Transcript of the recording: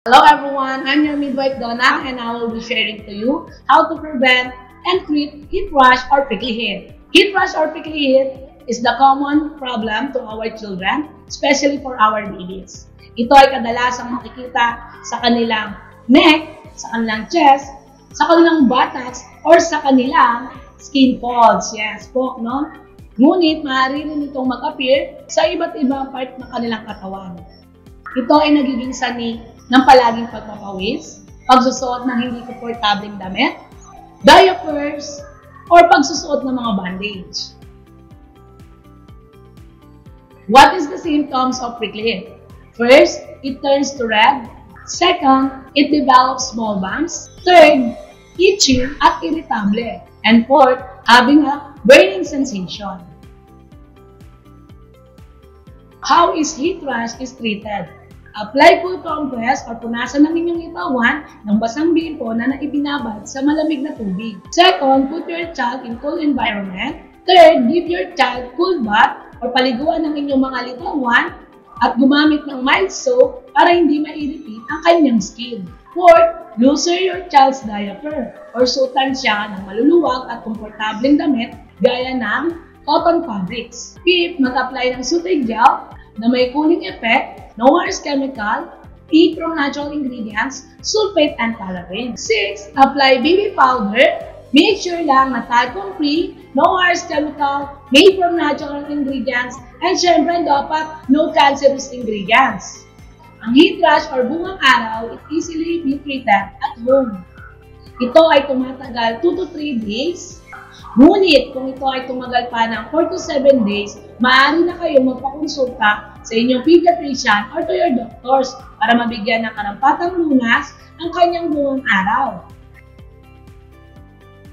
Hello everyone, I'm your midwife Donna and I will be sharing to you how to prevent and treat heat rash or prickly heat. Heat rash or prickly heat is the common problem to our children, especially for our babies. Ito ay kadalasang makikita sa kanilang neck, sa kanilang chest, sa kanilang buttocks, or sa kanilang skin folds. Yes po, no? Ngunit maaari rin itong mag-appear sa iba't ibang part ng kanilang katawan. Ito ay nagiging sanhi ng palaging pagpapawis, pagsusuot ng hindi komportableng damit, diapers, or pagsusuot ng mga bandage. What is the symptoms of prickly heat? First, it turns to red. Second, it develops small bumps. Third, itchy at irritable. And fourth, having a burning sensation. How is heat rash is treated? Apply cool compress or punasan ng inyong itawan ng basang bimpo na naibinabad sa malamig na tubig. Second, put your child in cool environment. Third, give your child cool bath or paliguan ng inyong mga litawan at gumamit ng mild soap para hindi ma-irritate ang kanyang skin. Fourth, loosen your child's diaper or suotan siya ng maluluwag at komportableng damit gaya ng cotton fabrics. Fifth, mag-apply ng soothing gel na may cooling effect, no harsh chemical, free from natural ingredients, sulfate and paraben. 6. Apply baby powder. Make sure lang na talcum-free, no harsh chemical, made from natural ingredients, and syempre dapat no cancerous ingredients. Ang heat rash or bungang araw is easily be treated at home. Ito ay tumatagal 2 to 3 days. Ngunit kung ito ay tumagal pa ng 4 to 7 days, maaari na kayong magpakonsulta sa inyong pediatrician or to your doctors para mabigyan ng karampatang lunas ang kanyang bungang araw.